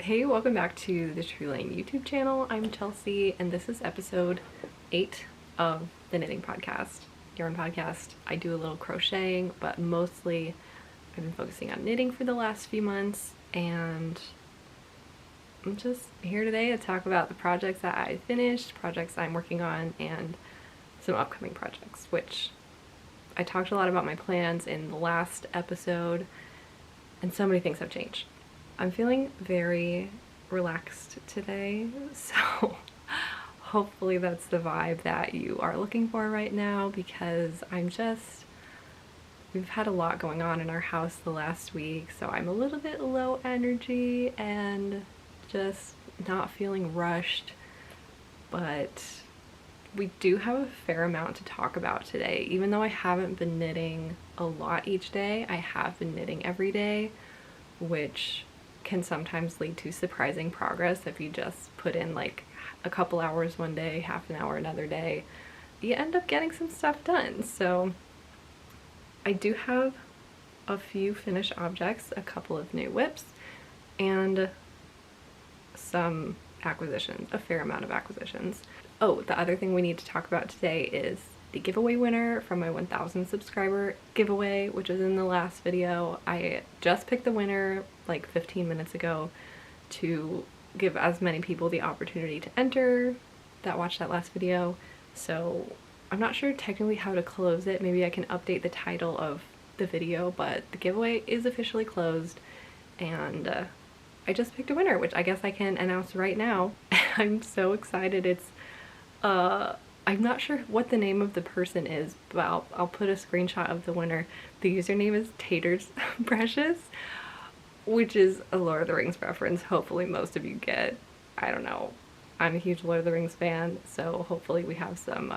Hey, welcome back to the True Lane YouTube channel. I'm Chelsea, and this is episode 8 of the knitting podcast, yarn podcast. I do a little crocheting, but mostly I've been focusing on knitting for the last few months, and I'm just here today to talk about the projects that I finished, projects I'm working on, and some upcoming projects, which I talked a lot about my plans in the last episode, and so many things have changed. I'm feeling very relaxed today, so hopefully that's the vibe that you are looking for right now, because we've had a lot going on in our house the last week, so I'm a little bit low energy and just not feeling rushed, but we do have a fair amount to talk about today. Even though I haven't been knitting a lot each day, I have been knitting every day, which can sometimes lead to surprising progress. If you just put in like a couple hours one day, half an hour another day, you end up getting some stuff done. So I do have a few finished objects, a couple of new whips, and some acquisitions, a fair amount of acquisitions. Oh, the other thing we need to talk about today is the giveaway winner from my 1000 subscriber giveaway, which is in the last video. I just picked the winner like 15 minutes ago to give as many people the opportunity to enter that watched that last video. So I'm not sure technically how to close it. Maybe I can update the title of the video, but the giveaway is officially closed, and I just picked a winner, which I guess I can announce right now. I'm so excited. It's I'm not sure what the name of the person is, but I'll put a screenshot of the winner. The username is Taters Precious, which is a Lord of the Rings reference. Hopefully most of you get. I don't know. I'm a huge Lord of the Rings fan, so hopefully we have some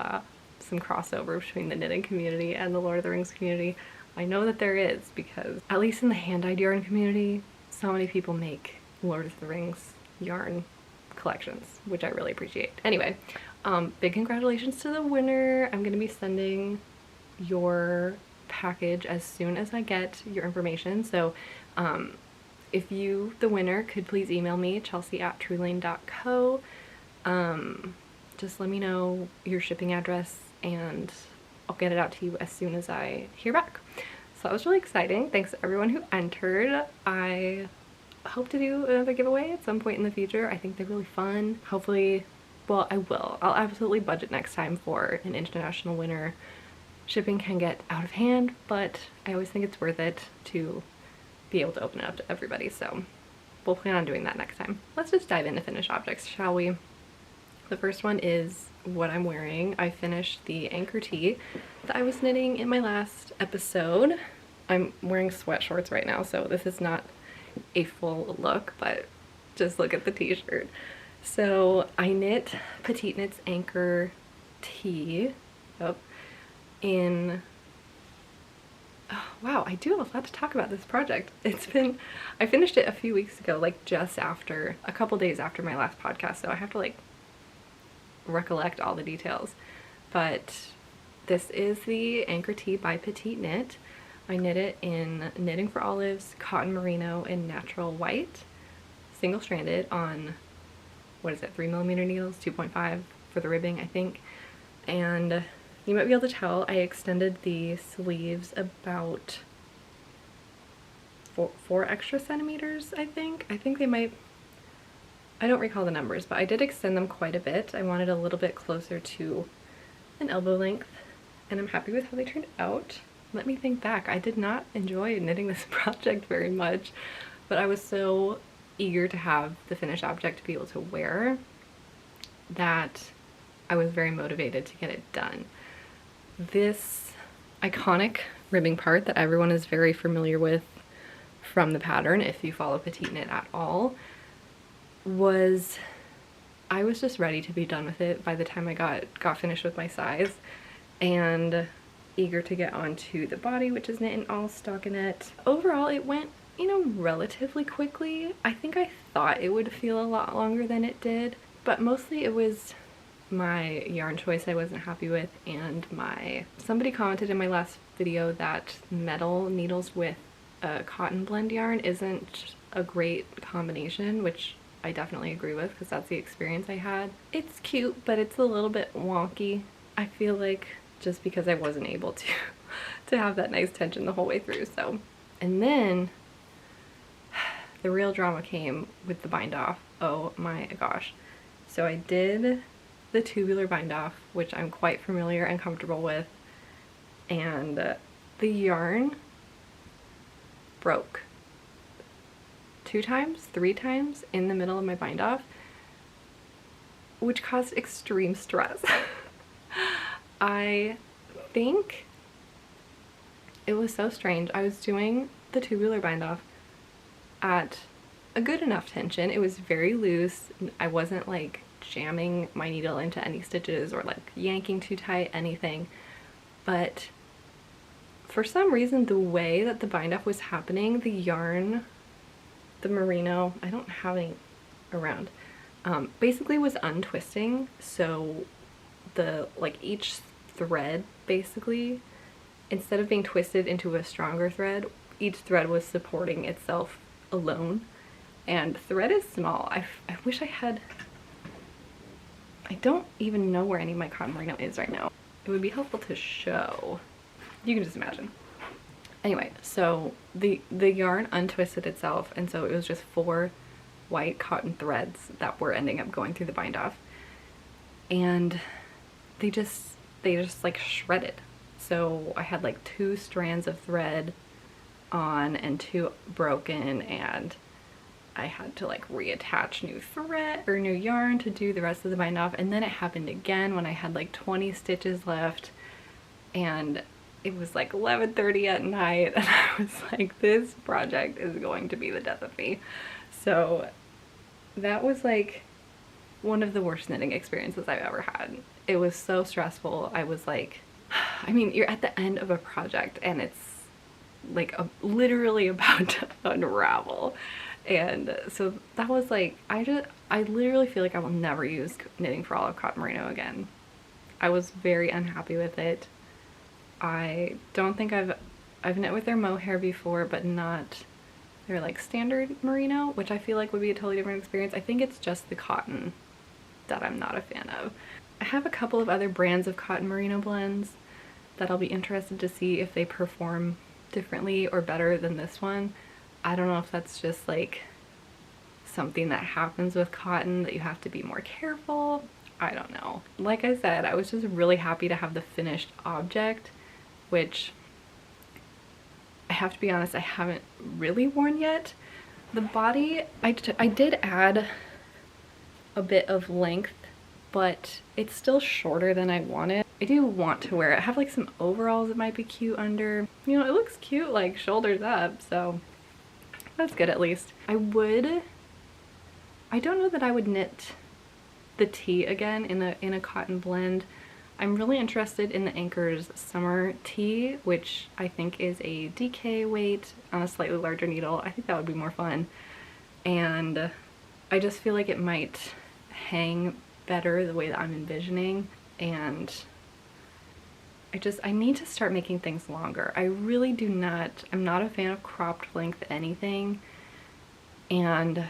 crossover between the knitting community and the Lord of the Rings community. I know that there is, because at least in the hand-dyed yarn community, so many people make Lord of the Rings yarn collections, which I really appreciate. Anyway, big congratulations to the winner. I'm gonna be sending your package as soon as I get your information. So if you, the winner, could please email me, chelsea@truelane.co. Just let me know your shipping address and I'll get it out to you as soon as I hear back. So that was really exciting. Thanks to everyone who entered. I hope to do another giveaway at some point in the future. I think they're really fun. Hopefully, well, I will. I'll absolutely budget next time for an international winner. Shipping can get out of hand, but I always think it's worth it to be able to open it up to everybody, so we'll plan on doing that next time. Let's just dive into finished objects, shall we? The first one is what I'm wearing. I finished the Anker tee that I was knitting in my last episode. I'm wearing sweat shorts right now, so this is not a full look, but just look at the t-shirt. So I knit PetiteKnit's Anker tee in, oh, wow, I do have a lot to talk about this project. I finished it a few weeks ago, like just after, a couple days after my last podcast, so I have to like recollect all the details. But this is the Anker tee by PetiteKnit. I knit it in Knitting for Olives, cotton merino, and natural white, single-stranded on, what is it, 3mm needles, 2.5 for the ribbing, I think. And you might be able to tell I extended the sleeves about 4 extra centimeters, I think. I think they might, I don't recall the numbers, but I did extend them quite a bit. I wanted a little bit closer to an elbow length, and I'm happy with how they turned out. Let me think back. I did not enjoy knitting this project very much, but I was so eager to have the finished object to be able to wear that I was very motivated to get it done. This iconic ribbing part that everyone is very familiar with from the pattern, if you follow PetiteKnit at all, I was just ready to be done with it by the time I got finished with my size, and eager to get onto the body, which is knit in all stockinette. Overall, it went, you know, relatively quickly. I think I thought it would feel a lot longer than it did, but mostly it was my yarn choice I wasn't happy with, and somebody commented in my last video that metal needles with a cotton blend yarn isn't a great combination, which I definitely agree with because that's the experience I had. It's cute, but it's a little bit wonky, I feel like, just because I wasn't able to to have that nice tension the whole way through. So, and then the real drama came with the bind off. Oh my gosh. So I did the tubular bind off, which I'm quite familiar and comfortable with, and the yarn broke 2 times, 3 times in the middle of my bind off, which caused extreme stress. I think it was so strange. I was doing the tubular bind off at a good enough tension. It was very loose. I wasn't like jamming my needle into any stitches or like yanking too tight, anything. But for some reason, the way that the bind off was happening, the yarn, the Merino, I don't have any around, basically was untwisting. So the, like, each thread basically, instead of being twisted into a stronger thread, each thread was supporting itself alone. And thread is small. I wish I had, I don't even know where any of my cotton merino is right now. It would be helpful to show. You can just imagine. Anyway, so the yarn untwisted itself, and so it was just 4 white cotton threads that were ending up going through the bind off, and they just like shredded. So I had like 2 strands of thread on and 2 broken, and I had to like reattach new thread or new yarn to do the rest of the bind off. And then it happened again when I had like 20 stitches left, and it was like 11:30 at night, and I was like, this project is going to be the death of me. So that was like one of the worst knitting experiences I've ever had. It was so stressful. I was like, I mean, you're at the end of a project and it's like literally about to unravel. And so that was like, I literally feel like I will never use Knitting for All of Cotton Merino again. I was very unhappy with it. I don't think I've knit with their mohair before, but not their like standard merino, which I feel like would be a totally different experience. I think it's just the cotton that I'm not a fan of. I have a couple of other brands of cotton merino blends that I'll be interested to see if they perform differently or better than this one. I don't know if that's just like something that happens with cotton, that you have to be more careful. I don't know. Like I said, I was just really happy to have the finished object, which I have to be honest, I haven't really worn yet. The body, I did add a bit of length, but it's still shorter than I wanted. I do want to wear it. I have like some overalls that might be cute under. You know, it looks cute like shoulders up, so that's good at least. I don't know that I would knit the tee again in a cotton blend. I'm really interested in the Anker's summer tee, which I think is a DK weight on a slightly larger needle. I think that would be more fun, and I just feel like it might hang better the way that I'm envisioning. And I need to start making things longer. I really do not, I'm not a fan of cropped length anything, and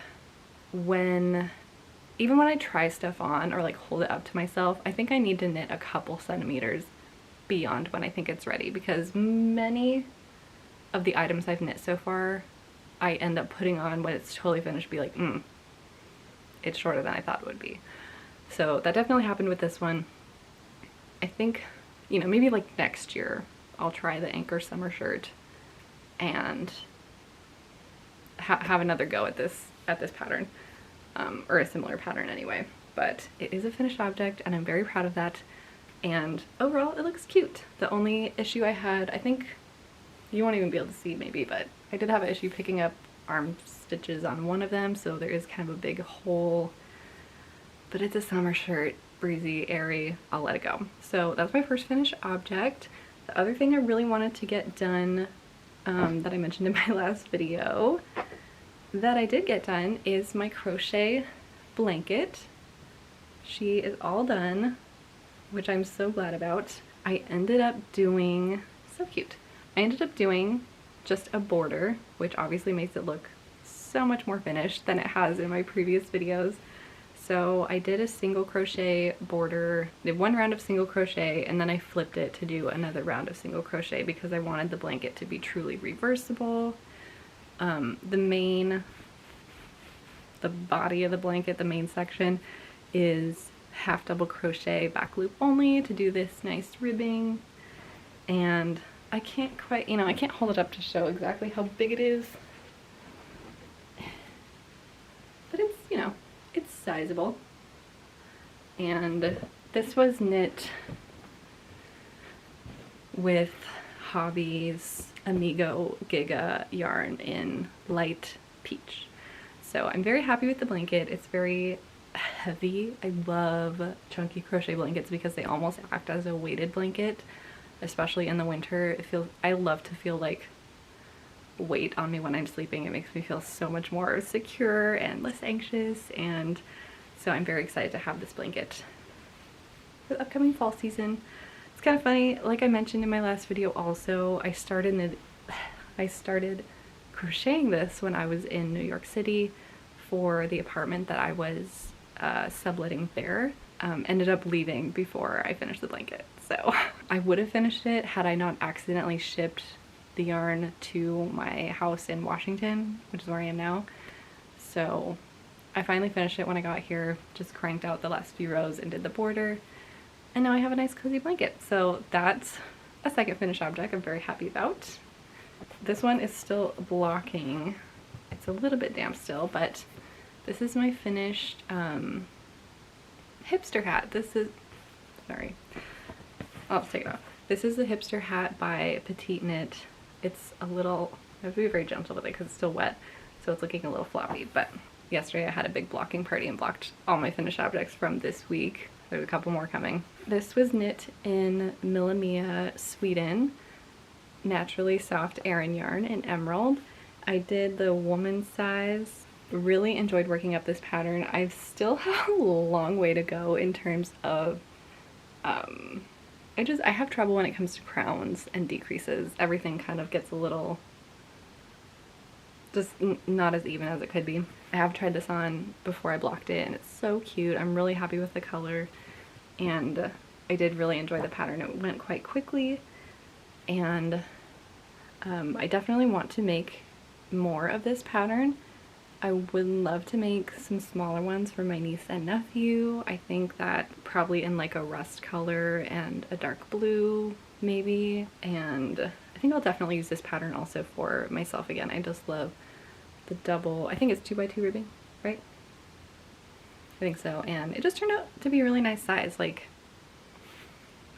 even when I try stuff on or like hold it up to myself, I think I need to knit a couple centimeters beyond when I think it's ready, because many of the items I've knit so far, I end up putting on when it's totally finished, be like, it's shorter than I thought it would be. So that definitely happened with this one. I think, you know, maybe like next year I'll try the Anker summer shirt and have another go at this pattern. Or a similar pattern anyway. But it is a finished object and I'm very proud of that, and overall it looks cute. The only issue I had, I think you won't even be able to see maybe, but I did have an issue picking up arm stitches on one of them, so there is kind of a big hole, but it's a summer shirt, breezy, airy, I'll let it go. So that's my first finished object. The other thing I really wanted to get done that I mentioned in my last video that I did get done is my crochet blanket. She is all done, which I'm so glad about. I ended up doing, so cute, I ended up doing just a border, which obviously makes it look so much more finished than it has in my previous videos. So I did a single crochet border, did one round of single crochet, and then I flipped it to do another round of single crochet because I wanted the blanket to be truly reversible. The body of the blanket, the main section, is half double crochet back loop only to do this nice ribbing. And I can't quite, I can't hold it up to show exactly how big it is, but it's, it's sizable. And this was knit with Hobbie's Amigo Giga yarn in light peach. So I'm very happy with the blanket. It's very heavy. I love chunky crochet blankets because they almost act as a weighted blanket, especially in the winter. I love to feel like weight on me when I'm sleeping. It makes me feel so much more secure and less anxious, and so I'm very excited to have this blanket for the upcoming fall season. It's kind of funny, like I mentioned in my last video also, I started crocheting this when I was in New York City for the apartment that I was subletting there. Ended up leaving before I finished the blanket. So I would have finished it had I not accidentally shipped the yarn to my house in Washington, which is where I am now. So I finally finished it when I got here, just cranked out the last few rows and did the border. And now I have a nice cozy blanket. So that's a second finished object I'm very happy about. This one is still blocking. It's a little bit damp still, but this is my finished hipster hat. Sorry, I'll just take it off. This is the hipster hat by PetiteKnit. It's a little, I have to be very gentle with it because it's still wet, so it's looking a little floppy, but yesterday I had a big blocking party and blocked all my finished objects from this week. There's a couple more coming. This was knit in Millamia, Sweden, naturally soft Aran yarn in emerald. I did the woman's size. Really enjoyed working up this pattern. I still have a long way to go in terms of I have trouble when it comes to crowns and decreases. Everything kind of gets a little just not as even as it could be. I have tried this on before I blocked it and it's so cute. I'm really happy with the color, and I did really enjoy the pattern. It went quite quickly, and I definitely want to make more of this pattern. I would love to make some smaller ones for my niece and nephew. I think that probably in like a rust color and a dark blue maybe, and I think I'll definitely use this pattern also for myself again. I just love the double, I think it's 2x2 ribbing, right? I think so, and it just turned out to be a really nice size. Like,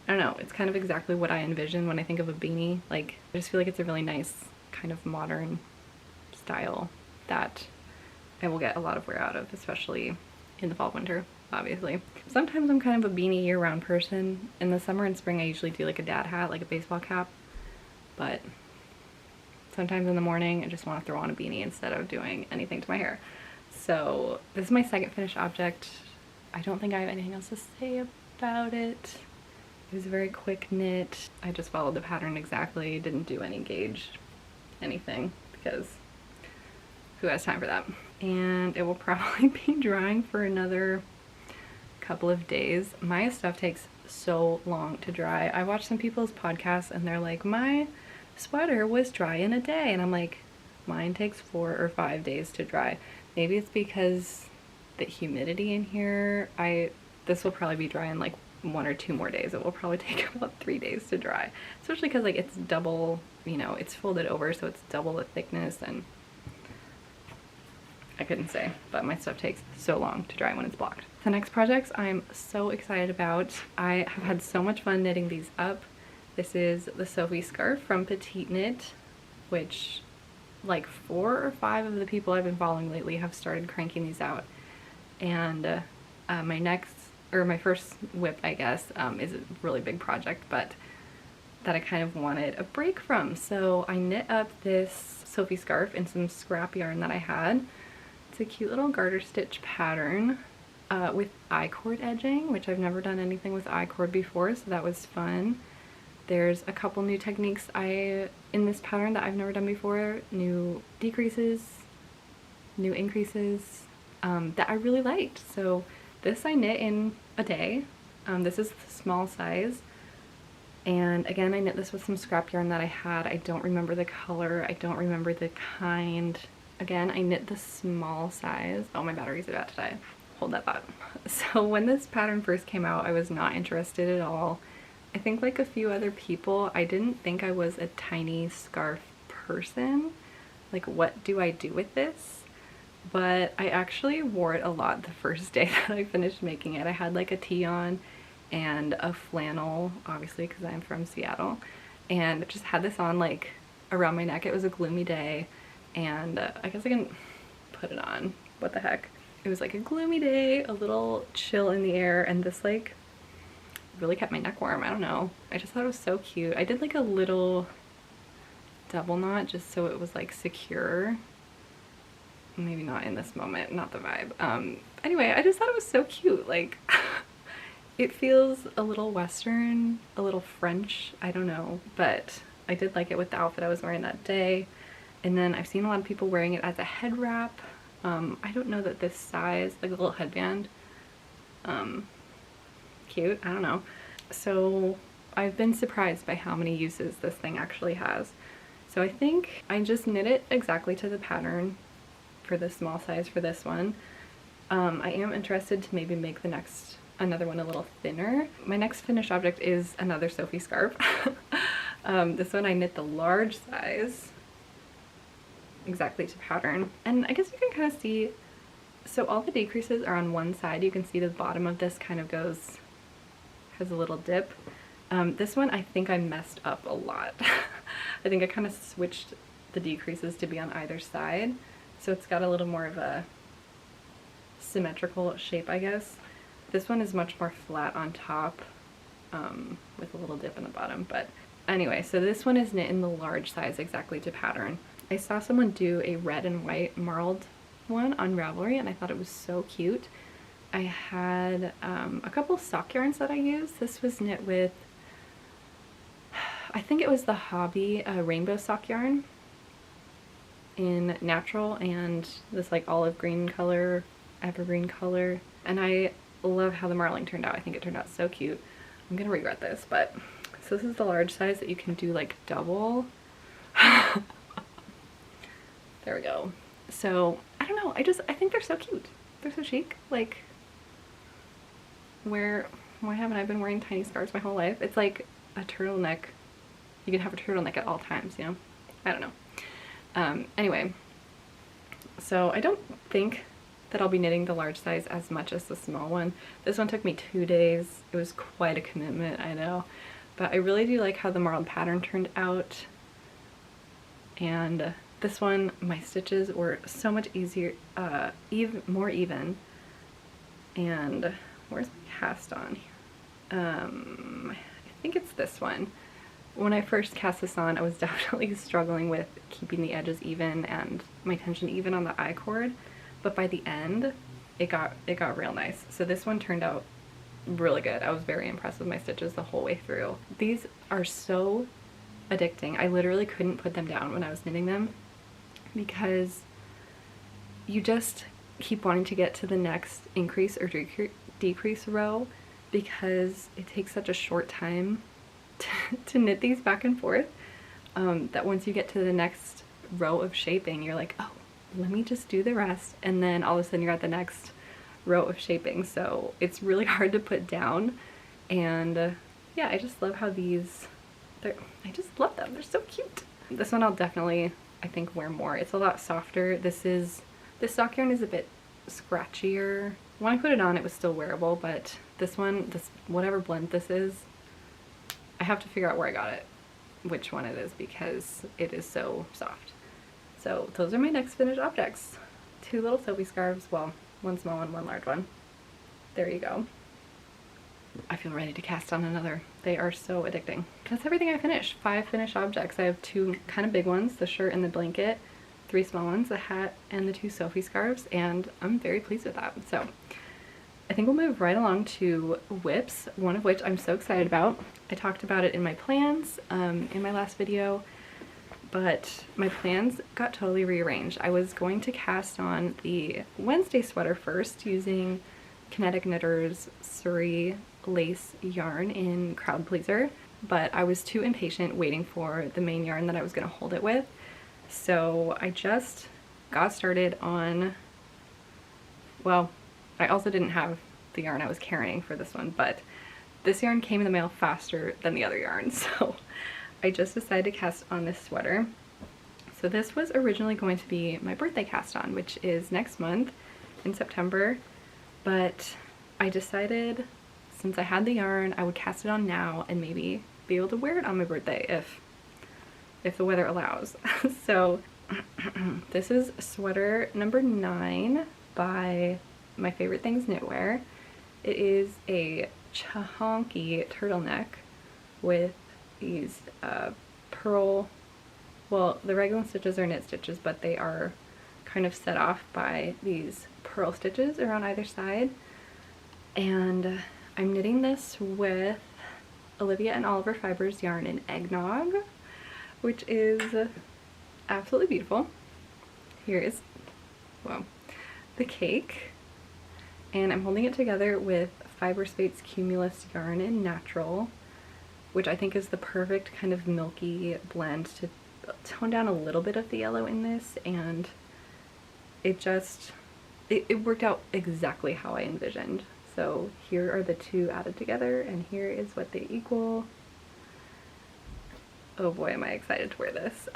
I don't know, it's kind of exactly what I envision when I think of a beanie. Like, I just feel like it's a really nice kind of modern style that I will get a lot of wear out of, especially in the fall winter, obviously. Sometimes I'm kind of a beanie year-round person. In the summer and spring I usually do like a dad hat, like a baseball cap, but sometimes in the morning I just want to throw on a beanie instead of doing anything to my hair. So this is my second finished object. I don't think I have anything else to say about it. It was a very quick knit. I just followed the pattern exactly, didn't do any gauge anything because who has time for that? And it will probably be drying for another couple of days. My stuff takes so long to dry. I watch some people's podcasts and they're like, my sweater was dry in a day, and I'm like, mine takes 4 or 5 days to dry. Maybe it's because the humidity in here. This will probably be dry in like 1 or 2 more days. It will probably take about 3 days to dry, especially because like it's double, it's folded over, so it's double the thickness, and I couldn't say, but my stuff takes so long to dry when it's blocked. The next projects I'm so excited about. I have had so much fun knitting these up. This is the Sophie scarf from PetiteKnit, which like 4 or 5 of the people I've been following lately have started cranking these out. And my first whip, I guess, is a really big project, but that I kind of wanted a break from. So I knit up this Sophie scarf in some scrap yarn that I had. It's a cute little garter stitch pattern with I-cord edging, which I've never done anything with I-cord before, so that was fun. There's a couple new techniques in this pattern that I've never done before, new decreases, new increases that I really liked. So this I knit in a day. This is the small size. And again, I knit this with some scrap yarn that I had. I don't remember the color. I don't remember the kind. Again, I knit the small size. Oh, my battery's about to die. Hold that thought. So when this pattern first came out, I was not interested at all. I think like a few other people, I didn't think I was a tiny scarf person. Like, what do I do with this? But I actually wore it a lot the first day that I finished making it. I had like a tee on and a flannel, obviously because I'm from Seattle, and just had this on like around my neck. It was a gloomy day, and I guess I can put it on. What the heck? It was like a gloomy day, a little chill in the air, and this like really kept my neck warm. I don't know. I just thought it was so cute. I did like a little double knot just so it was like secure. Maybe not in this moment, not the vibe. Anyway, I just thought it was so cute. Like, it feels a little Western, a little French, I don't know, but I did like it with the outfit I was wearing that day. And then I've seen a lot of people wearing it as a head wrap. I don't know that this size, like a little headband, cute, I don't know. So I've been surprised by how many uses this thing actually has. So I think I just knit it exactly to the pattern for the small size for this one. I am interested to maybe make another one a little thinner. My next finished object is another Sophie scarf. This one I knit the large size exactly to pattern, and I guess you can kind of see, so all the decreases are on one side. You can see the bottom of this kind of has a little dip. This one I think I messed up a lot. I think I kind of switched the decreases to be on either side, so it's got a little more of a symmetrical shape, I guess. This one is much more flat on top, with a little dip in the bottom. But anyway, so this one is knit in the large size exactly to pattern. I saw someone do a red and white marled one on Ravelry, and I thought it was so cute. I had a couple sock yarns that I used. This was knit with, I think it was the Hobbii rainbow sock yarn in natural and this like olive green color, evergreen color. And I love how the marling turned out. I think it turned out so cute. I'm gonna regret this, but so this is the large size that you can do like double. There we go. So I don't know, I think they're so cute. They're so chic. Like, why haven't I been wearing tiny scarves my whole life? It's like a turtleneck. You can have a turtleneck at all times, you know? I don't know. Anyway, so I don't think that I'll be knitting the large size as much as the small one. This one took me 2 days. It was quite a commitment, I know. But I really do like how the marled pattern turned out. And this one, my stitches were so much easier, more even. And where's my cast on? I think it's this one. When I first cast this on, I was definitely struggling with keeping the edges even and my tension even on the I-cord, but by the end, it got real nice. So this one turned out really good. I was very impressed with my stitches the whole way through. These are so addicting. I literally couldn't put them down when I was knitting them because you just keep wanting to get to the next increase or decrease row because it takes such a short time to knit these back and forth, that once you get to the next row of shaping, you're like, oh, let me just do the rest, and then all of a sudden you're at the next row of shaping. So it's really hard to put down, and yeah, I just love how I just love them. They're so cute. This one I'll definitely, I think, wear more. It's a lot softer. This sock yarn is a bit scratchier. When I put it on, it was still wearable, but this one, whatever blend this is, I have to figure out where I got it, which one it is, because it is so soft. So those are my next finished objects. 2 little Sophie scarves, well, 1 small one, 1 large one. There you go. I feel ready to cast on another. They are so addicting. That's everything I finished. 5 finished objects. I have 2 kind of big ones, the shirt and the blanket, 3 small ones, the hat, and the 2 Sophie scarves, and I'm very pleased with that. So I think we'll move right along to whips, one of which I'm so excited about. I talked about it in my plans in my last video, but my plans got totally rearranged. I was going to cast on the Wednesday sweater first using KNITS Surrey lace yarn in Crowd Pleaser, but I was too impatient waiting for the main yarn that I was going to hold it with. So I just got started on, well, I also didn't have the yarn I was carrying for this one, but this yarn came in the mail faster than the other yarn, so I just decided to cast on this sweater. So this was originally going to be my birthday cast on, which is next month in September, but I decided since I had the yarn, I would cast it on now and maybe be able to wear it on my birthday if the weather allows. So this is sweater number 9 by My Favorite Things Knitwear. It is a chunky turtleneck with these pearl, well, the regular stitches are knit stitches, but they are kind of set off by these pearl stitches around either side. And I'm knitting this with Olivia and Oliver Fibers yarn in Eggnog, which is absolutely beautiful. Here is, well, the cake, and I'm holding it together with Fiberspace's Cumulus yarn in Natural, which I think is the perfect kind of milky blend to tone down a little bit of the yellow in this, and it worked out exactly how I envisioned. So here are the two added together, and here is what they equal. Oh boy, am I excited to wear this.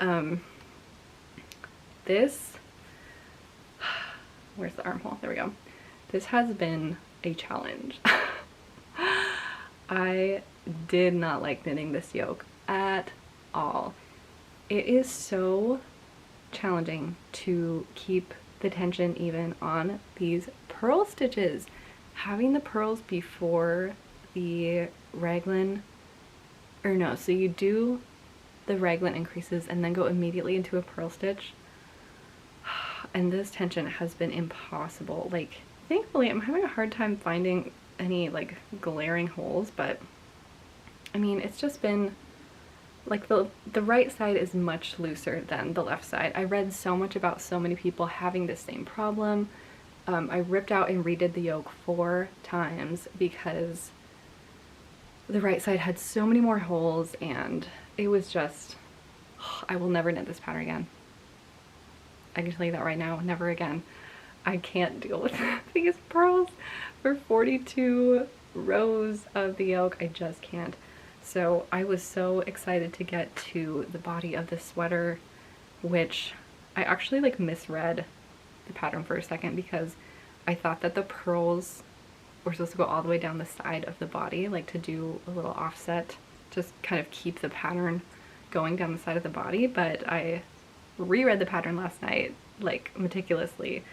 Where's the armhole? There we go. This has been a challenge. I did not like knitting this yoke at all. It is so challenging to keep the tension even on these purl stitches. Having the pearls before the raglan, or no, so you do the raglan increases and then go immediately into a purl stitch, and this tension has been impossible. Like, thankfully I'm having a hard time finding any like glaring holes, but I mean, it's just been like the right side is much looser than the left side. I read so much about so many people having the same problem. I ripped out and redid the yoke 4 times because the right side had so many more holes, and it was just, I will never knit this pattern again. I can tell you that right now, never again. I can't deal with these pearls for 42 rows of the yoke. I just can't. So I was so excited to get to the body of the sweater, which I actually like misread the pattern for a second because I thought that the pearls were supposed to go all the way down the side of the body, like to do a little offset, just kind of keep the pattern going down the side of the body, but I reread the pattern last night like meticulously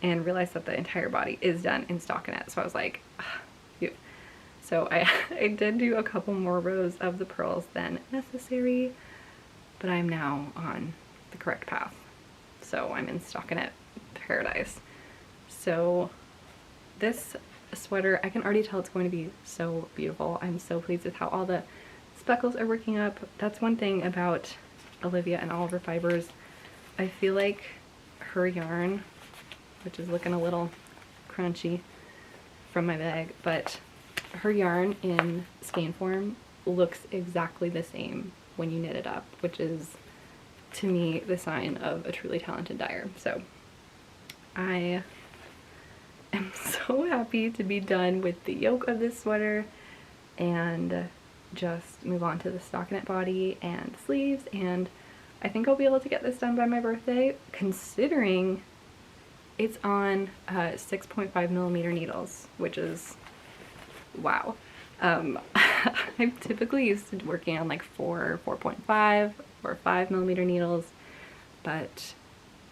and realized that the entire body is done in stockinette. So I was like, phew. So I did do a couple more rows of the pearls than necessary, but I'm now on the correct path. So I'm in stockinette paradise. So this sweater, I can already tell it's going to be so beautiful. I'm so pleased with how all the speckles are working up. That's one thing about Olivia and Oliver Fibers. I feel like her yarn, which is looking a little crunchy from my bag, but her yarn in skein form looks exactly the same when you knit it up, which is to me the sign of a truly talented dyer. So I am so happy to be done with the yoke of this sweater and just move on to the stockinette body and sleeves, and I think I'll be able to get this done by my birthday, considering it's on 6.5mm needles, which is wow. I'm typically used to working on like 4.5 or 5mm needles, but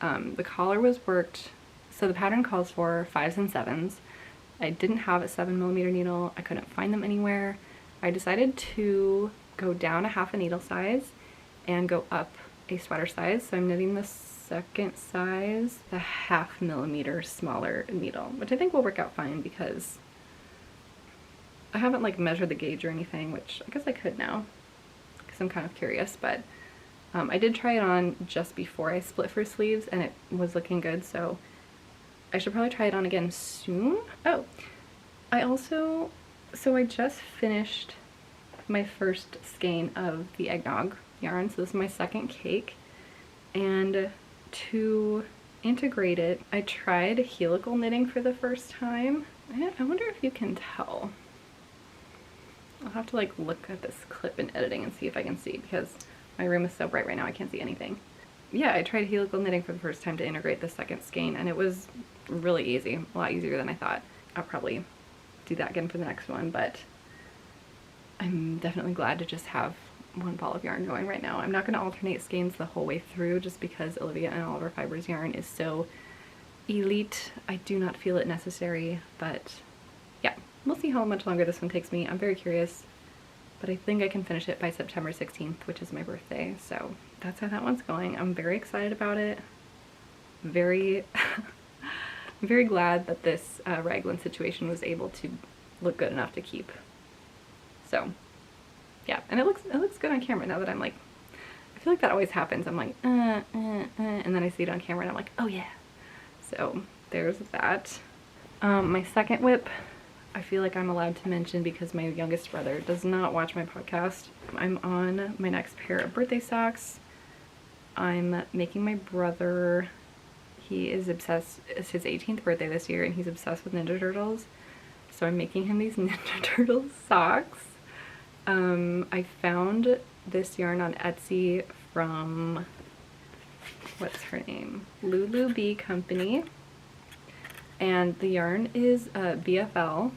the collar was worked, so the pattern calls for 5s and 7s. I didn't have a 7mm needle. I couldn't find them anywhere. I decided to go down a half a needle size and go up a sweater size. So I'm knitting the second size, the 0.5mm smaller needle, which I think will work out fine because I haven't like measured the gauge or anything, which I guess I could now because I'm kind of curious, but I did try it on just before I split for sleeves and it was looking good, so I should probably try it on again soon. Oh, so I just finished my first skein of the eggnog yarn, so this is my second cake, and to integrate it, I tried helical knitting for the first time. I wonder if you can tell. I'll have to like look at this clip in editing and see if I can see, because my room is so bright right now I can't see anything. Yeah, I tried helical knitting for the first time to integrate the second skein, and it was really easy, a lot easier than I thought. I'll probably do that again for the next one, but I'm definitely glad to just have one ball of yarn going right now. I'm not going to alternate skeins the whole way through just because Olivia and Oliver Fibers yarn is so elite. I do not feel it necessary, but yeah, we'll see how much longer this one takes me. I'm very curious, but I think I can finish it by September 16th, which is my birthday, so that's how that one's going. I'm very excited about it. Very, I'm very glad that this raglan situation was able to look good enough to keep. So yeah, and it looks good on camera now that I'm like, I feel like that always happens. I'm like, and then I see it on camera and I'm like, oh yeah. So there's that. My second whip, I feel like I'm allowed to mention because my youngest brother does not watch my podcast. I'm on my next pair of birthday socks. I'm making my brother, he is obsessed, it's his 18th birthday this year and he's obsessed with Ninja Turtles. So I'm making him these Ninja Turtles socks. I found this yarn on Etsy from, what's her name? Lulu Bee Company. And the yarn is BFL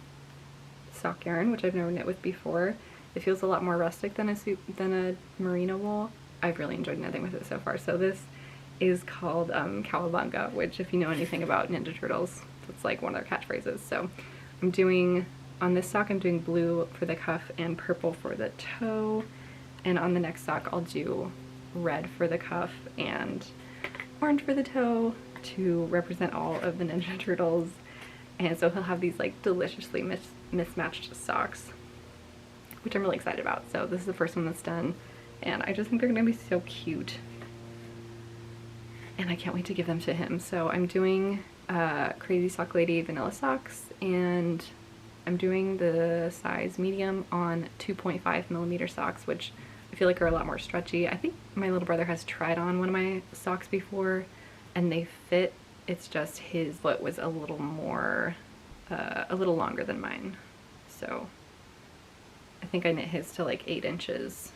sock yarn, which I've never knit with before. It feels a lot more rustic than a merino wool. I've really enjoyed knitting with it so far. So this is called Cowabunga, which if you know anything about Ninja Turtles, it's like one of their catchphrases. So I'm doing, on this sock I'm doing blue for the cuff and purple for the toe, and on the next sock I'll do red for the cuff and orange for the toe to represent all of the Ninja Turtles. And so he'll have these like deliciously mismatched socks, which I'm really excited about. So this is the first one that's done and I just think they're gonna be so cute and I can't wait to give them to him. So I'm doing Crazy Sock Lady vanilla socks, and I'm doing the size medium on 2.5 millimeter socks, which I feel like are a lot more stretchy. I think my little brother has tried on one of my socks before and they fit. It's just his foot was a little more, a little longer than mine. So I think I knit his to like 8 inches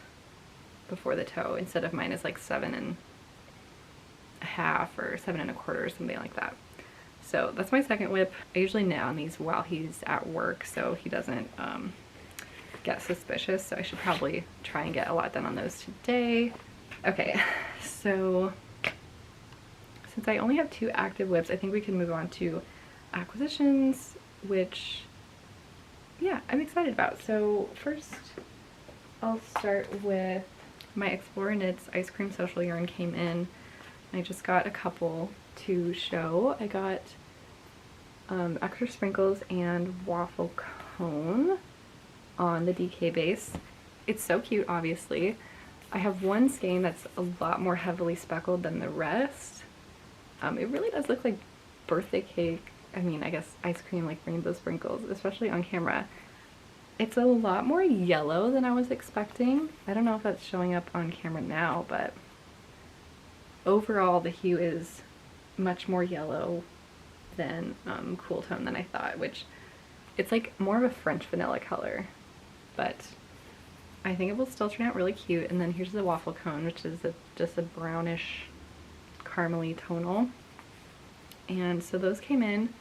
before the toe instead of mine is like 7.5 or 7.25 or something like that. So that's my second whip. I usually knit on these while he's at work so he doesn't get suspicious, so I should probably try and get a lot done on those today. Okay, so since I only have 2 active whips, I think we can move on to acquisitions, which, yeah, I'm excited about. So first, I'll start with my Explorer Knits Ice Cream Social yarn came in. I just got a couple to show. I got extra sprinkles and waffle cone on the DK base. It's so cute, obviously. I have one skein that's a lot more heavily speckled than the rest. It really does look like birthday cake. I mean, I guess ice cream, like rainbow sprinkles, especially on camera. It's a lot more yellow than I was expecting. I don't know if that's showing up on camera now, but overall the hue is much more yellow than cool tone than I thought, which it's like more of a French vanilla color, but I think it will still turn out really cute. And then here's the waffle cone, which is just a brownish caramely tonal. And so those came in,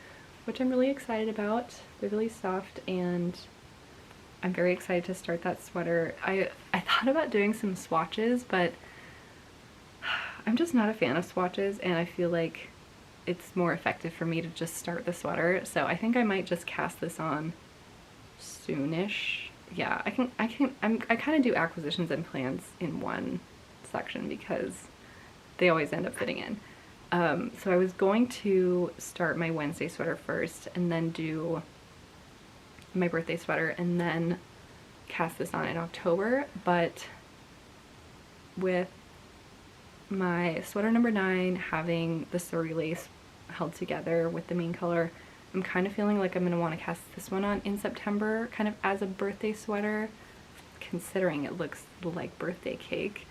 which I'm really excited about. They're really soft and I'm very excited to start that sweater. I thought about doing some swatches, but I'm just not a fan of swatches and I feel like it's more effective for me to just start the sweater. So I think I might just cast this on soonish. Yeah, I kind of do acquisitions and plans in one section because they always end up fitting in. So I was going to start my Wednesday sweater first and then do my birthday sweater and then cast this on in October, but with my sweater number 9 having the Surrey lace held together with the main color. I'm kind of feeling like I'm going to want to cast this one on in September, kind of as a birthday sweater, considering it looks like birthday cake,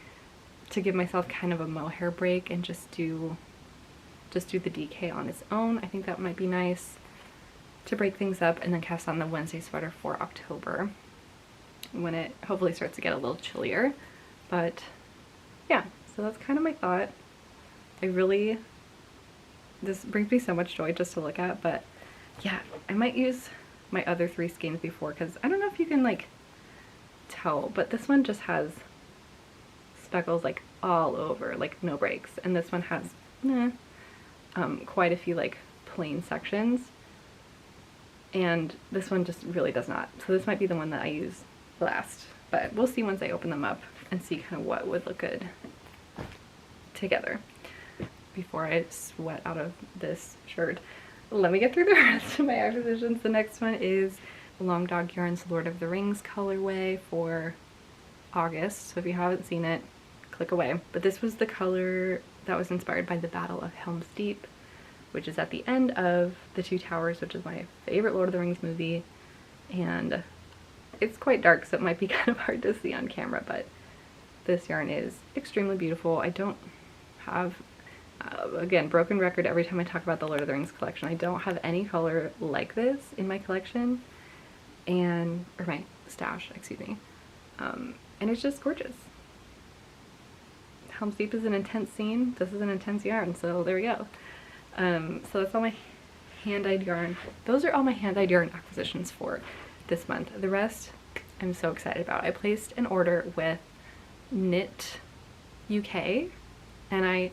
to give myself kind of a mohair break and just do the DK on its own. I think that might be nice to break things up, and then cast on the Wednesday sweater for October when it hopefully starts to get a little chillier. But yeah, so that's kind of my thought. This brings me so much joy just to look at, but yeah, I might use my other 3 skeins before, because I don't know if you can like tell, but this one just has speckles like all over, like no breaks, and this one has quite a few like plain sections, and this one just really does not. So this might be the one that I use last, but we'll see once I open them up and see kind of what would look good together before I sweat out of this shirt. Let me get through the rest of my acquisitions. The next one is Long Dog Yarn's Lord of the Rings colorway for August, so if you haven't seen it, click away. But this was the color that was inspired by the Battle of Helm's Deep, which is at the end of The Two Towers, which is my favorite Lord of the Rings movie, and it's quite dark, so it might be kind of hard to see on camera, but this yarn is extremely beautiful. I don't have, again, broken record every time I talk about the Lord of the Rings collection, I don't have any color like this in my collection, or my stash, excuse me, and it's just gorgeous. Helm's Deep is an intense scene. This is an intense yarn, so there we go. So that's all my hand-dyed yarn. Those are all my hand-dyed yarn acquisitions for this month. The rest I'm so excited about. I placed an order with Knit UK, KNITT,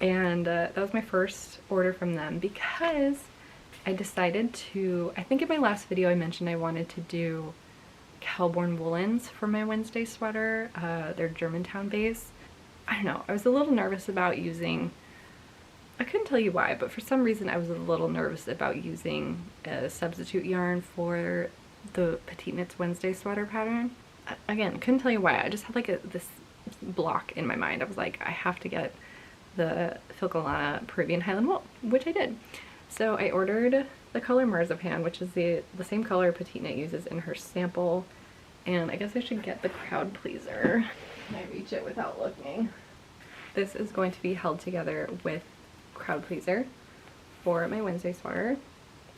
and that was my first order from them because I decided to, I think in my last video I mentioned I wanted to do Kelborn woolens for my Wednesday sweater. They're Germantown base. I don't know, I was a little nervous about using, I couldn't tell you why, but for some reason I was a little nervous about using a substitute yarn for the PetiteKnit's Wednesday sweater pattern. Again, couldn't tell you why, I just had like this block in my mind. I was like, I have to get the Filcolana Peruvian Highland wool, which I did. So I ordered the color Marzipan, which is the same color PetiteKnit uses in her sample, and I guess I should get the Crowd Pleaser. Can I reach it without looking? This is going to be held together with Crowd Pleaser for my Wednesday sweater,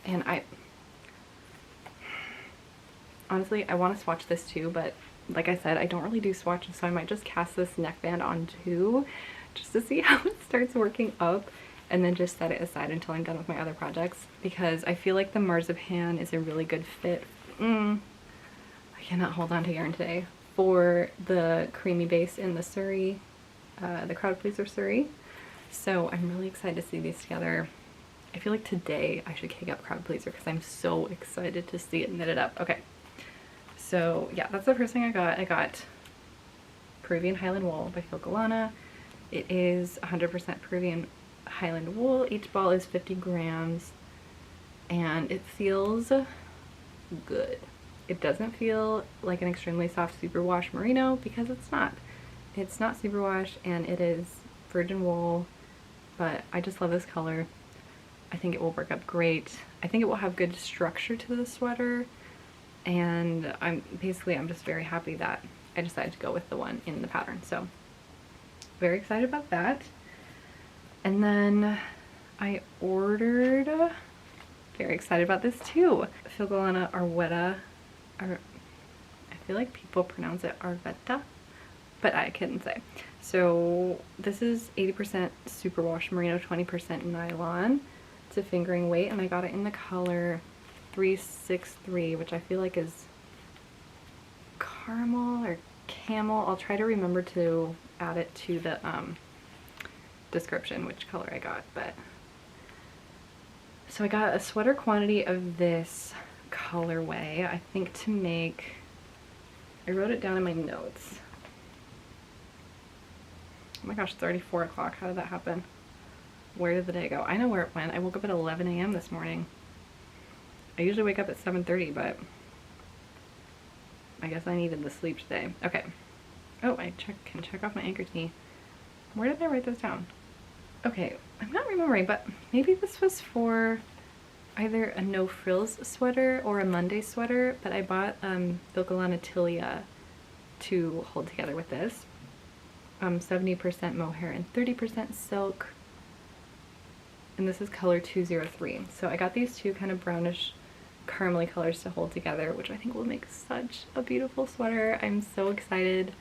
and honestly I want to swatch this too, but like I said, I don't really do swatches, so I might just cast this neckband on too, just to see how it starts working up, and then just set it aside until I'm done with my other projects, because I feel like the Marzipan is a really good fit. I cannot hold on to yarn today. For the creamy base in the Surrey, the Crowd Pleaser Surrey. So I'm really excited to see these together. I feel like today I should kick up Crowd Pleaser because I'm so excited to see it knitted up. Okay, so yeah, that's the first thing I got. I got Peruvian Highland wool by Filcolana. It is 100% Peruvian Highland wool. Each ball is 50 grams, and it feels good. It doesn't feel like an extremely soft superwash merino, because it's not. It's not superwash, and it is virgin wool, but I just love this color. I think it will work up great. I think it will have good structure to the sweater, and I'm just very happy that I decided to go with the one in the pattern. So very excited about that. And then I ordered, very excited about this too, Filcolana Arwetta. I feel like people pronounce it Arvetta, but I couldn't say. So this is 80% superwash merino, 20% nylon. It's a fingering weight, and I got it in the color 363, which I feel like is caramel or camel. I'll try to remember to add it to the description which color I got. But so I got a sweater quantity of this colorway, I think, to make, I wrote it down in my notes. Oh my gosh, 34 o'clock, how did that happen? Where did the day go? I know where it went. I woke up at 11 a.m. this morning. I usually wake up at 7:30, but I guess I needed the sleep today. Okay, Oh, I can check off my Anker tee. Where did I write this down? Okay, I'm not remembering, but maybe this was for either a no frills sweater or a Monday sweater, but I bought Filcolana to hold together with this. 70% mohair and 30% silk. And this is color 203. So I got these two kind of brownish caramely colors to hold together, which I think will make such a beautiful sweater. I'm so excited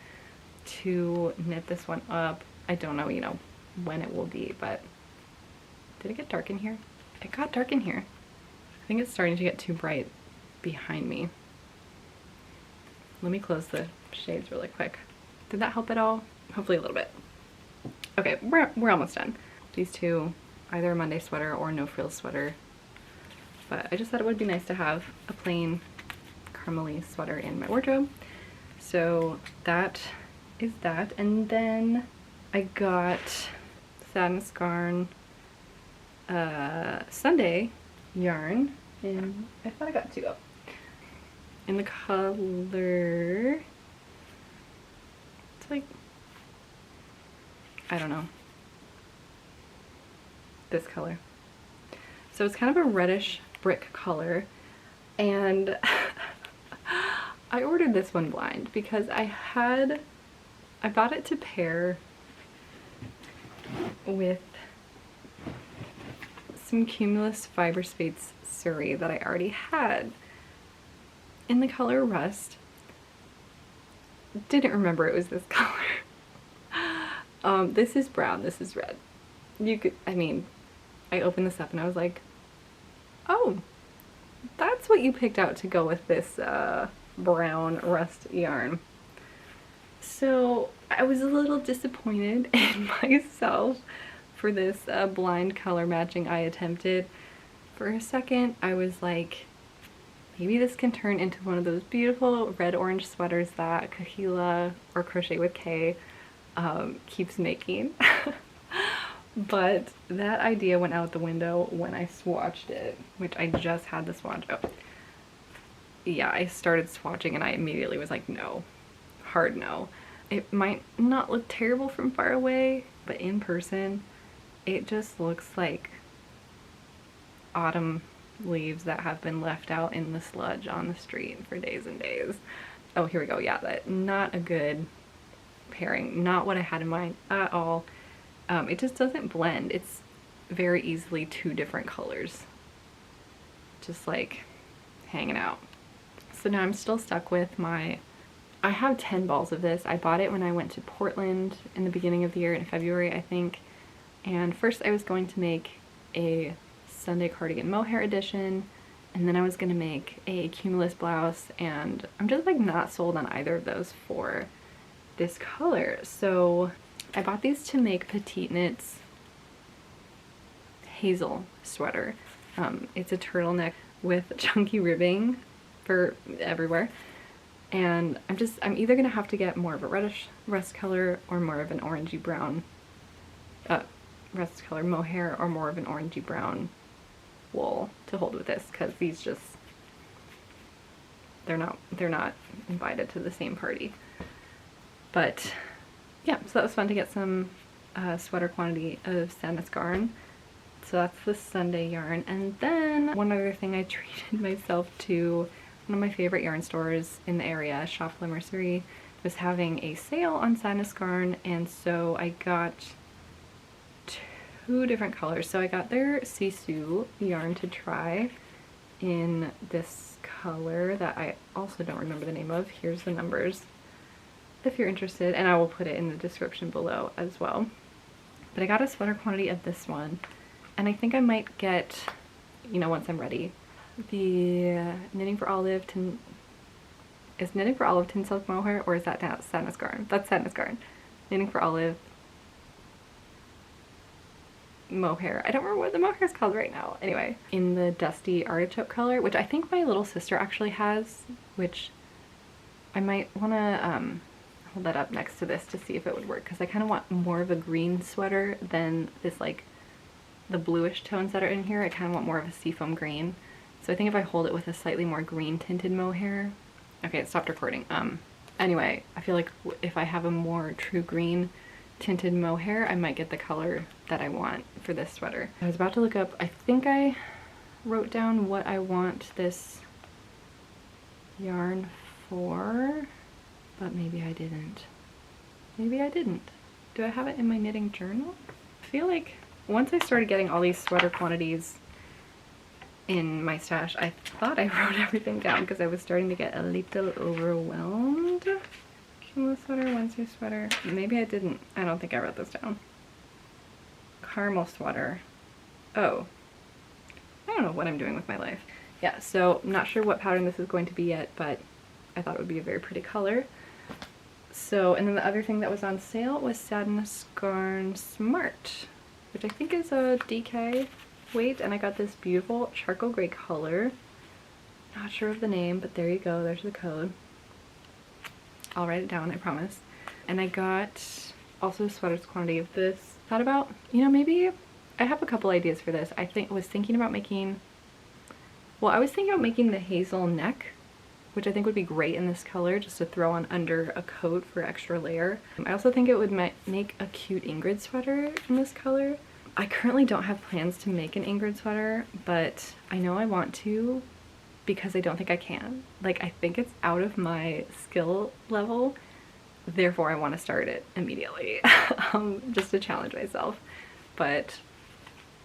to knit this one up. I don't know, you know, when it will be, but did it get dark in here? It got dark in here. I think it's starting to get too bright behind me. Let me close the shades really quick. Did that help at all? Hopefully a little bit. Okay, we're almost done. These two, either a Monday sweater or no frills sweater, but I just thought it would be nice to have a plain caramely sweater in my wardrobe. So that is that. And then I got Sandnes Garn Sunday yarn, and I thought I got two up. In the color, it's like, I don't know, this color. So it's kind of a reddish brick color, and I ordered this one blind because I bought it to pair with some Cumulus Fiber Space Surrey that I already had in the color Rust. Didn't remember it was this color. This is brown, this is red. You could, I mean, I opened this up and I was like, oh, that's what you picked out to go with this brown Rust yarn. So I was a little disappointed in myself for this blind color matching I attempted. For a second, I was like, maybe this can turn into one of those beautiful red-orange sweaters that Kahila, or Crochet with K, keeps making. But that idea went out the window when I swatched it, which I just had the swatch. Oh, yeah, I started swatching and I immediately was like, no, hard no. It might not look terrible from far away, but in person, it just looks like autumn leaves that have been left out in the sludge on the street for days and days. Oh, here we go. Yeah, that not a good pairing. Not what I had in mind at all. It just doesn't blend. It's very easily two different colors, just like hanging out. So now I'm still stuck with my, I have 10 balls of this. I bought it when I went to Portland in the beginning of the year in February, I think. And first I was going to make a Sunday cardigan mohair edition, and then I was gonna make a Cumulus blouse, and I'm just like not sold on either of those for this color. So I bought these to make PetiteKnit's hazel sweater. It's a turtleneck with chunky ribbing for everywhere, and I'm either gonna have to get more of a reddish rust color or more of an orangey brown rust color mohair, or more of an orangey brown wool to hold with this, because these just, they're not invited to the same party. But yeah, so that was fun to get some sweater quantity of Sandnes Garn. So that's the Sunday yarn. And then one other thing, I treated myself to one of my favorite yarn stores in the area, Shop La Mercerie, was having a sale on Sandnes Garn, and so I got two different colors. So I got their Sisu yarn to try in this color that I also don't remember the name of. Here's the numbers if you're interested, and I will put it in the description below as well. But I got a sweater quantity of this one, and I think I might get, you know, once I'm ready, the Knitting for Olive tin. Is Knitting for Olive tin silk mohair, or is that Sandnes Garn? That's Sandnes Garn. Knitting for Olive mohair. I don't remember what the mohair is called right now. Anyway, in the dusty artichoke color, which I think my little sister actually has, which I might want to hold that up next to this to see if it would work, because I kind of want more of a green sweater than this, like the bluish tones that are in here. I kind of want more of a seafoam green. So I think if I hold it with a slightly more green tinted mohair. Okay, it stopped recording. Anyway, I feel like if I have a more true green tinted mohair, I might get the color that I want for this sweater. I was about to look up, I think I wrote down what I want this yarn for, but maybe I didn't. Maybe I didn't. Do I have it in my knitting journal? I feel like once I started getting all these sweater quantities in my stash, I thought I wrote everything down because I was starting to get a little overwhelmed. Kimono sweater, Wednesday sweater. Maybe I didn't. I don't think I wrote this down. Caramel sweater. Oh. I don't know what I'm doing with my life. Yeah, so I'm not sure what pattern this is going to be yet, but I thought it would be a very pretty color. So, and then the other thing that was on sale was Sandnes Garn Smart, which I think is a DK weight, and I got this beautiful charcoal gray color. Not sure of the name, but there you go, there's the code. I'll write it down, I promise. And I got also a sweater's quantity of this. Thought about, you know, maybe I have a couple ideas for this. I was thinking about making, well, I was thinking about making the hazel neck, which I think would be great in this color, just to throw on under a coat for extra layer. I also think it would make a cute Ingrid sweater in this color. I currently don't have plans to make an Ingrid sweater, but I know I want to because I don't think I can. Like, I think it's out of my skill level, therefore I want to start it immediately, just to challenge myself. But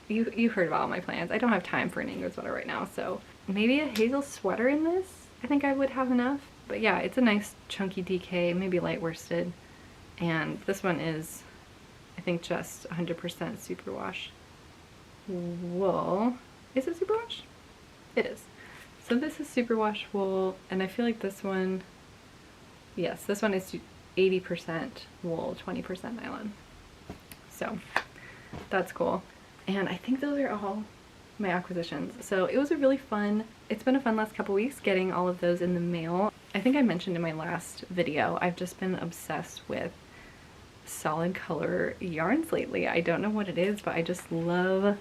you heard about all my plans. I don't have time for an Ingrid sweater right now, so maybe a hazel sweater in this? I think I would have enough. But yeah, it's a nice chunky DK, maybe light worsted. And this one is, I think, just 100% superwash wool. Is it superwash? It is. So this is superwash wool, and I feel like this one, yes, this one is 80% wool, 20% nylon. So that's cool. And I think those are all my acquisitions. So it was a really fun, it's been a fun last couple weeks getting all of those in the mail. I think I mentioned in my last video, I've just been obsessed with solid color yarns lately. I don't know what it is, but I just love,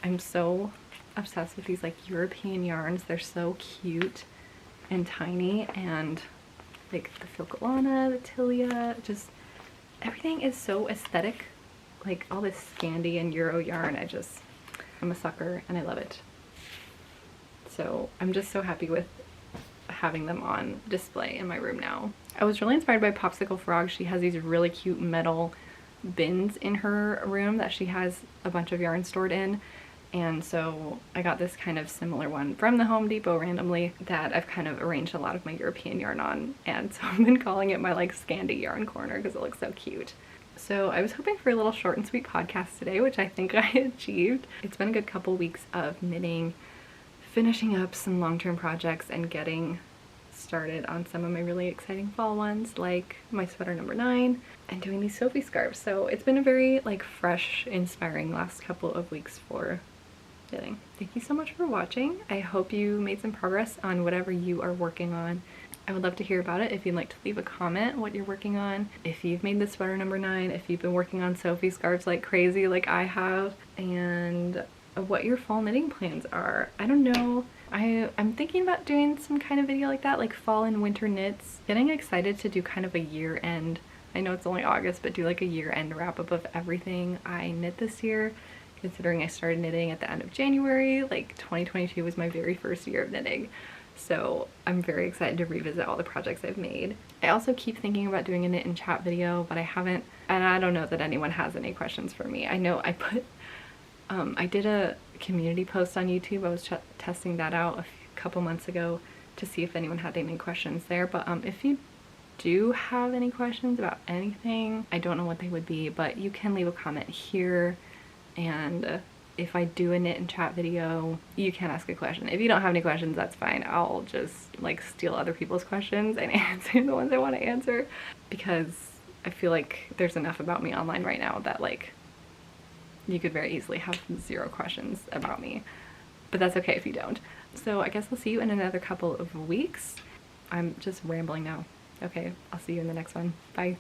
I'm so obsessed with these like European yarns. They're so cute and tiny, and like the Filcolana, the Tilia, just everything is so aesthetic. Like all this Scandi and Euro yarn, I'm a sucker and I love it. So I'm just so happy with having them on display in my room now. I was really inspired by Popsicle Frog. She has these really cute metal bins in her room that she has a bunch of yarn stored in. And so I got this kind of similar one from the Home Depot randomly that I've kind of arranged a lot of my European yarn on. And so I've been calling it my like Scandi yarn corner because it looks so cute. So I was hoping for a little short and sweet podcast today, which I think I achieved. It's been a good couple weeks of knitting, finishing up some long-term projects, and getting started on some of my really exciting fall ones, like my sweater number 9, and doing these Sophie scarves. So it's been a very like fresh, inspiring last couple of weeks for knitting. Thank you so much for watching. I hope you made some progress on whatever you are working on. I would love to hear about it. If you'd like to leave a comment what you're working on, if you've made the sweater number 9, if you've been working on Sophie scarves like crazy like I have, and what your fall knitting plans are. I don't know. I'm thinking about doing some kind of video like that, like fall and winter knits. Getting excited to do kind of a year end. I know it's only August, but do like a year end wrap up of everything I knit this year. Considering I started knitting at the end of January, like 2022 was my very first year of knitting. So I'm very excited to revisit all the projects I've made. I also keep thinking about doing a knit and chat video, but I haven't, and I don't know that anyone has any questions for me. I know I put, I did a community post on YouTube. I was testing that out a couple months ago to see if anyone had any questions there. But if you do have any questions about anything, I don't know what they would be, but you can leave a comment here. And if I do a knit and chat video, you can ask a question. If you don't have any questions, that's fine. I'll just like steal other people's questions and answer the ones I want to answer, because I feel like there's enough about me online right now that like you could very easily have 0 questions about me, but that's okay if you don't. So I guess I'll see you in another couple of weeks. I'm just rambling now. Okay, I'll see you in the next one. Bye.